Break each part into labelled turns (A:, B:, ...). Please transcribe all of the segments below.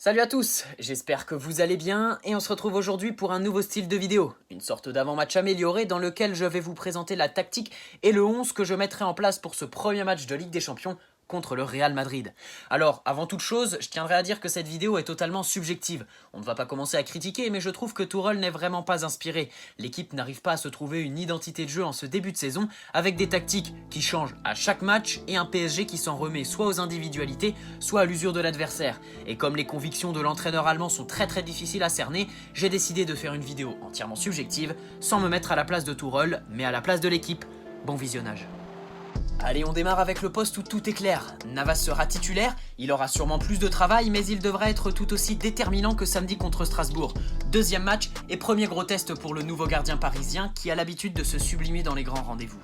A: Salut à tous, j'espère que vous allez bien et on se retrouve aujourd'hui pour un nouveau style de vidéo, une sorte d'avant-match amélioré dans lequel je vais vous présenter la tactique et le 11 que je mettrai en place pour ce premier match de Ligue des Champions contre le Real Madrid. Alors, avant toute chose, je tiendrai à dire que cette vidéo est totalement subjective. On ne va pas commencer à critiquer, mais je trouve que Tourelle n'est vraiment pas inspiré. L'équipe n'arrive pas à se trouver une identité de jeu en ce début de saison, avec des tactiques qui changent à chaque match et un PSG qui s'en remet soit aux individualités, soit à l'usure de l'adversaire. Et comme les convictions de l'entraîneur allemand sont très difficiles à cerner, j'ai décidé de faire une vidéo entièrement subjective, sans me mettre à la place de Tourelle, mais à la place de l'équipe. Bon visionnage. Allez, on démarre avec le poste où tout est clair. Navas sera titulaire, il aura sûrement plus de travail, mais il devra être tout aussi déterminant que samedi contre Strasbourg. Deuxième match et premier gros test pour le nouveau gardien parisien qui a l'habitude de se sublimer dans les grands rendez-vous.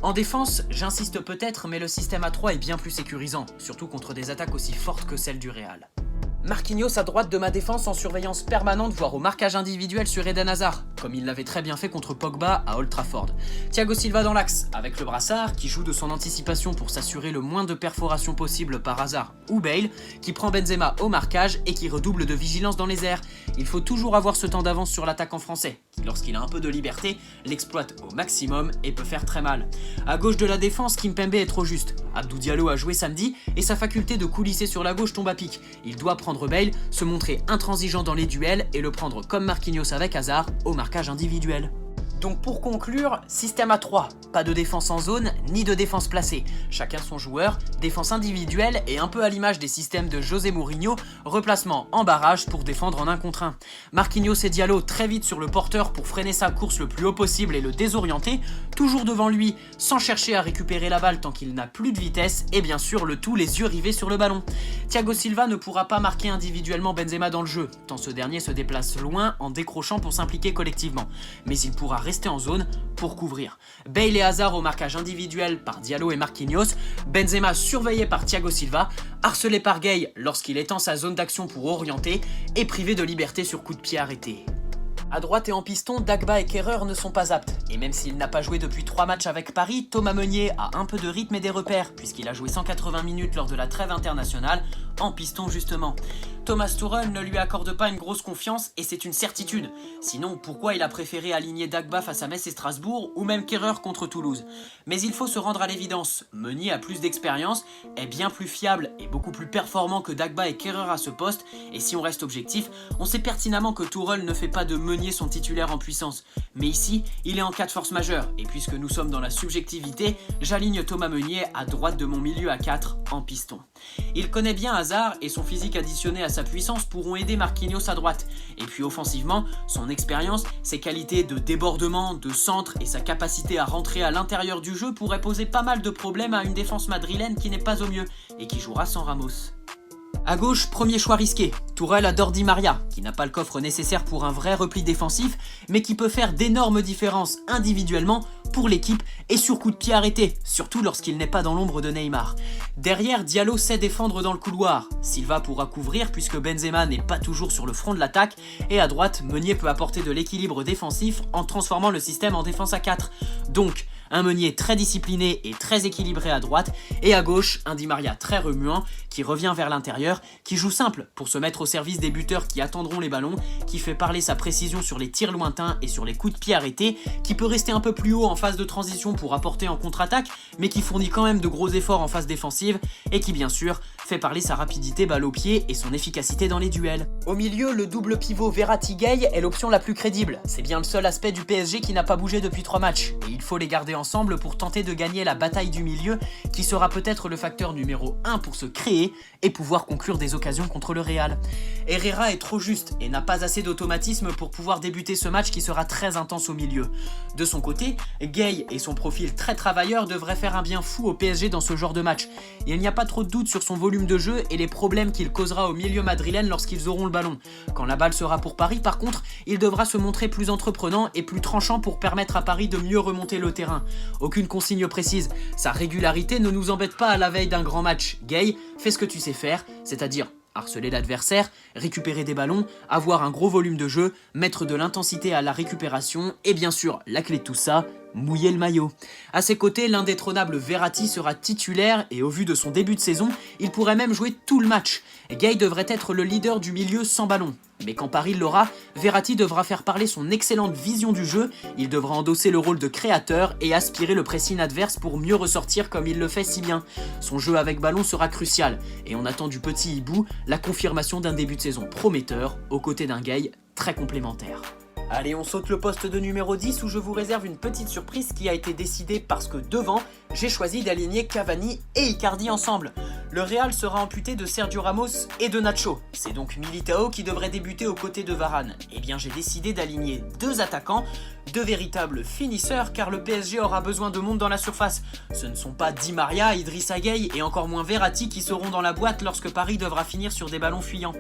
A: En défense, j'insiste peut-être, mais le système à 3 est bien plus sécurisant, surtout contre des attaques aussi fortes que celles du Real. Marquinhos à droite de ma défense en surveillance permanente, voire au marquage individuel sur Eden Hazard, comme il l'avait très bien fait contre Pogba à Old Trafford. Thiago Silva dans l'axe, avec le brassard, qui joue de son anticipation pour s'assurer le moins de perforations possible par Hazard ou Bale, qui prend Benzema au marquage et qui redouble de vigilance dans les airs. Il faut toujours avoir ce temps d'avance sur l'attaquant français, qui lorsqu'il a un peu de liberté, l'exploite au maximum et peut faire très mal. À gauche de la défense, Kimpembe est trop juste. Abdou Diallo a joué samedi et sa faculté de coulisser sur la gauche tombe à pic. Il doit prendre Bale, se montrer intransigeant dans les duels et le prendre comme Marquinhos avec Hazard au marquage individuel. Donc pour conclure, système à 3, pas de défense en zone ni de défense placée, chacun son joueur, défense individuelle et un peu à l'image des systèmes de José Mourinho, replacement en barrage pour défendre en 1 contre 1. Marquinhos et Diallo très vite sur le porteur pour freiner sa course le plus haut possible et le désorienter, toujours devant lui sans chercher à récupérer la balle tant qu'il n'a plus de vitesse et bien sûr le tout les yeux rivés sur le ballon. Thiago Silva ne pourra pas marquer individuellement Benzema dans le jeu, tant ce dernier se déplace loin en décrochant pour s'impliquer collectivement, mais il pourra rester en zone pour couvrir. Bale et Hazard au marquage individuel par Diallo et Marquinhos, Benzema surveillé par Thiago Silva, harcelé par Gay lorsqu'il est en sa zone d'action pour orienter et privé de liberté sur coup de pied arrêté. A droite et en piston, Dagba et Kehrer ne sont pas aptes, et même s'il n'a pas joué depuis 3 matchs avec Paris, Thomas Meunier a un peu de rythme et des repères, puisqu'il a joué 180 minutes lors de la trêve internationale, en piston justement. Thomas Tuchel ne lui accorde pas une grosse confiance, et c'est une certitude. Sinon, pourquoi il a préféré aligner Dagba face à Metz et Strasbourg, ou même Kehrer contre Toulouse? Mais il faut se rendre à l'évidence, Meunier a plus d'expérience, est bien plus fiable et beaucoup plus performant que Dagba et Kehrer à ce poste, et si on reste objectif, on sait pertinemment que Tuchel ne fait pas de Meunier son titulaire en puissance. Mais ici, il est en cas de force majeure, et puisque nous sommes dans la subjectivité, j'aligne Thomas Meunier à droite de mon milieu à 4 en piston. Il connaît bien Hazard et son physique additionné à sa puissance pourront aider Marquinhos à droite. Et puis offensivement, son expérience, ses qualités de débordement, de centre et sa capacité à rentrer à l'intérieur du jeu pourraient poser pas mal de problèmes à une défense madrilène qui n'est pas au mieux et qui jouera sans Ramos. A gauche, premier choix risqué, Tourelle adore Di Maria, qui n'a pas le coffre nécessaire pour un vrai repli défensif, mais qui peut faire d'énormes différences individuellement pour l'équipe et sur coup de pied arrêté, surtout lorsqu'il n'est pas dans l'ombre de Neymar. Derrière, Diallo sait défendre dans le couloir, Silva pourra couvrir puisque Benzema n'est pas toujours sur le front de l'attaque, et à droite, Meunier peut apporter de l'équilibre défensif en transformant le système en défense à 4. Donc, un Meunier très discipliné et très équilibré à droite, et à gauche, un Di Maria très remuant, qui revient vers l'intérieur, qui joue simple pour se mettre au service des buteurs qui attendront les ballons, qui fait parler sa précision sur les tirs lointains et sur les coups de pied arrêtés, qui peut rester un peu plus haut en phase de transition pour apporter en contre-attaque, mais qui fournit quand même de gros efforts en phase défensive, et qui bien sûr fait parler sa rapidité balle au pied et son efficacité dans les duels. Au milieu, le double pivot Verratti-Gay est l'option la plus crédible, c'est bien le seul aspect du PSG qui n'a pas bougé depuis 3 matchs, et il faut les garder ensemble pour tenter de gagner la bataille du milieu qui sera peut-être le facteur numéro 1 pour se créer et pouvoir conclure des occasions contre le Real. Herrera est trop juste et n'a pas assez d'automatisme pour pouvoir débuter ce match qui sera très intense au milieu. De son côté, Gay et son profil très travailleur devraient faire un bien fou au PSG dans ce genre de match. Il n'y a pas trop de doute sur son volume de jeu et les problèmes qu'il causera au milieu madrilène lorsqu'ils auront le ballon. Quand la balle sera pour Paris par contre, il devra se montrer plus entreprenant et plus tranchant pour permettre à Paris de mieux remonter le terrain. Aucune consigne précise, sa régularité ne nous embête pas à la veille d'un grand match. Gay, fais ce que tu sais faire, c'est-à-dire harceler l'adversaire, récupérer des ballons, avoir un gros volume de jeu, mettre de l'intensité à la récupération et bien sûr, la clé de tout ça, mouiller le maillot. À ses côtés, l'indétrônable Verratti sera titulaire et au vu de son début de saison, il pourrait même jouer tout le match. Gay devrait être le leader du milieu sans ballon. Mais quand Paris l'aura, Verratti devra faire parler son excellente vision du jeu, il devra endosser le rôle de créateur et aspirer le pressing adverse pour mieux ressortir comme il le fait si bien. Son jeu avec ballon sera crucial, et on attend du petit hibou la confirmation d'un début de saison prometteur, aux côtés d'un Gay très complémentaire. Allez, on saute le poste de numéro 10 où je vous réserve une petite surprise qui a été décidée parce que devant, j'ai choisi d'aligner Cavani et Icardi ensemble. Le Real sera amputé de Sergio Ramos et de Nacho. C'est donc Militao qui devrait débuter aux côtés de Varane. Eh bien, j'ai décidé d'aligner deux attaquants, deux véritables finisseurs car le PSG aura besoin de monde dans la surface. Ce ne sont pas Di Maria, Idrissa Gueye et encore moins Verratti qui seront dans la boîte lorsque Paris devra finir sur des ballons fuyants.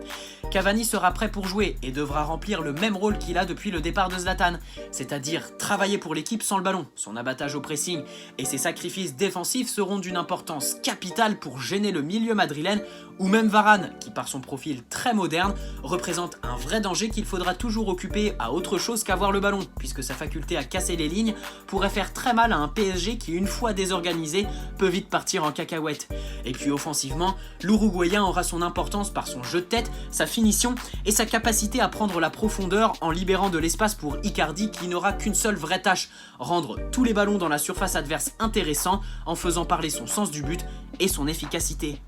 A: Cavani sera prêt pour jouer et devra remplir le même rôle qu'il a depuis le départ de Zlatan, c'est-à-dire travailler pour l'équipe sans le ballon. Son abattage au pressing et ses sacrifices défensifs seront d'une importance capitale pour gêner le milieu madrilène ou même Varane, qui par son profil très moderne représente un vrai danger qu'il faudra toujours occuper à autre chose qu'avoir le ballon, puisque sa faculté à casser les lignes pourrait faire très mal à un PSG qui, une fois désorganisé, peut vite partir en cacahuète. Et puis offensivement, l'Uruguayen aura son importance par son jeu de tête, sa finition et sa capacité à prendre la profondeur en libérant de l'espace pour Icardi qui n'aura qu'une seule vraie tâche, rendre tous les ballons dans la surface adverse intéressants en faisant parler son sens du but et son efficacité.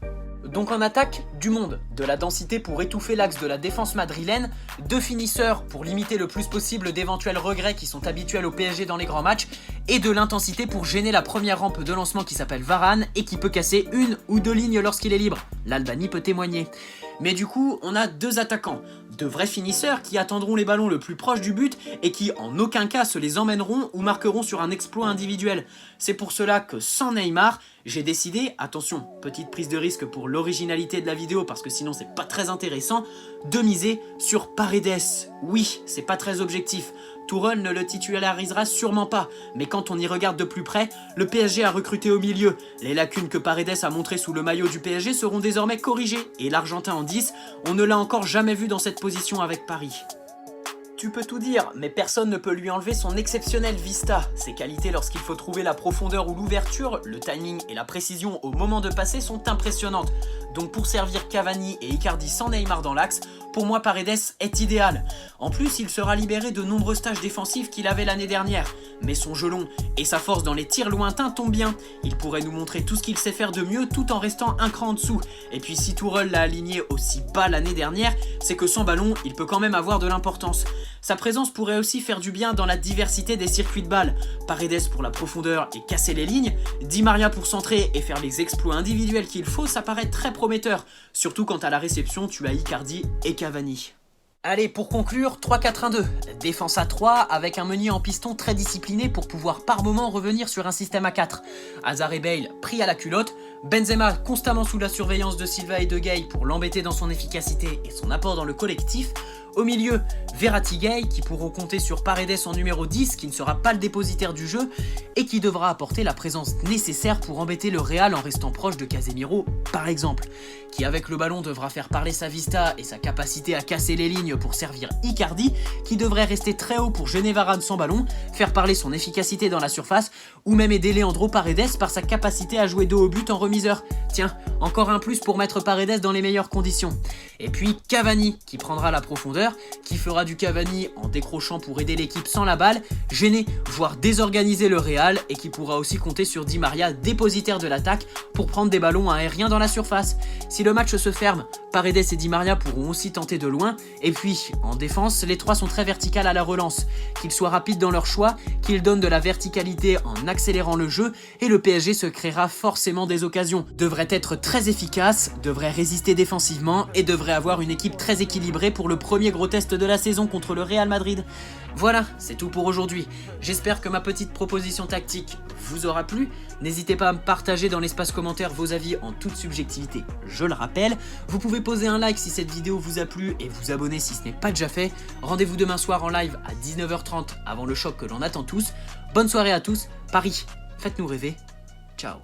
A: Donc en attaque, du monde, de la densité pour étouffer l'axe de la défense madrilène, deux finisseurs pour limiter le plus possible d'éventuels regrets qui sont habituels au PSG dans les grands matchs, et de l'intensité pour gêner la première rampe de lancement qui s'appelle Varane et qui peut casser une ou deux lignes lorsqu'il est libre. L'Albanie peut témoigner. Mais du coup, on a deux attaquants, de vrais finisseurs qui attendront les ballons le plus proche du but et qui en aucun cas se les emmèneront ou marqueront sur un exploit individuel. C'est pour cela que sans Neymar, j'ai décidé, attention, petite prise de risque pour l'originalité de la vidéo parce que sinon c'est pas très intéressant, de miser sur Paredes. Oui, c'est pas très objectif. Tourelle ne le titularisera sûrement pas, mais quand on y regarde de plus près, le PSG a recruté au milieu. Les lacunes que Paredes a montrées sous le maillot du PSG seront désormais corrigées, et l'Argentin en 10, on ne l'a encore jamais vu dans cette position avec Paris. Tu peux tout dire, mais personne ne peut lui enlever son exceptionnel vista. Ses qualités lorsqu'il faut trouver la profondeur ou l'ouverture, le timing et la précision au moment de passer sont impressionnantes. Donc pour servir Cavani et Icardi sans Neymar dans l'axe, pour moi Paredes est idéal. En plus, il sera libéré de nombreuses tâches défensives qu'il avait l'année dernière. Mais son jeu long et sa force dans les tirs lointains tombent bien. Il pourrait nous montrer tout ce qu'il sait faire de mieux tout en restant un cran en dessous. Et puis si Tourelle l'a aligné aussi bas l'année dernière, c'est que sans ballon, il peut quand même avoir de l'importance. Sa présence pourrait aussi faire du bien dans la diversité des circuits de balles. Paredes pour la profondeur et casser les lignes, Di Maria pour centrer et faire les exploits individuels qu'il faut, ça paraît très prometteur. Surtout quand à la réception, tu as Icardi et Cavani. Allez, pour conclure, 3-4-1-2. Défense à 3 avec un Meunier en piston très discipliné pour pouvoir par moment revenir sur un système à 4. Hazard et Bale pris à la culotte. Benzema constamment sous la surveillance de Silva et de Gueye pour l'embêter dans son efficacité et son apport dans le collectif. Au milieu, Verratti Gueye qui pourront compter sur Paredes en numéro 10 qui ne sera pas le dépositaire du jeu et qui devra apporter la présence nécessaire pour embêter le Real en restant proche de Casemiro par exemple, qui avec le ballon devra faire parler sa vista et sa capacité à casser les lignes pour servir Icardi qui devrait rester très haut pour gêner Varane sans ballon, faire parler son efficacité dans la surface ou même aider Leandro Paredes par sa capacité à jouer dos au but en remiseur. Tiens, encore un plus pour mettre Paredes dans les meilleures conditions. Et puis Cavani qui prendra la profondeur, qui fera du Cavani en décrochant pour aider l'équipe sans la balle, gêner voire désorganiser le Real et qui pourra aussi compter sur Di Maria, dépositaire de l'attaque, pour prendre des ballons aériens dans la surface. Si le match se ferme, Paredes et Di Maria pourront aussi tenter de loin, et puis en défense, les trois sont très verticales à la relance, qu'ils soient rapides dans leur choix, qu'ils donnent de la verticalité en accélérant le jeu, et le PSG se créera forcément des occasions, devrait être très efficace, devrait résister défensivement et devrait avoir une équipe très équilibrée pour le premier gros test de la saison contre le Real Madrid. Voilà, c'est tout pour aujourd'hui. J'espère que ma petite proposition tactique vous aura plu. N'hésitez pas à me partager dans l'espace commentaire vos avis en toute subjectivité, je le rappelle. Vous pouvez poser un like si cette vidéo vous a plu et vous abonner si ce n'est pas déjà fait. Rendez-vous demain soir en live à 19h30 avant le choc que l'on attend tous. Bonne soirée à tous, Paris, faites-nous rêver. Ciao.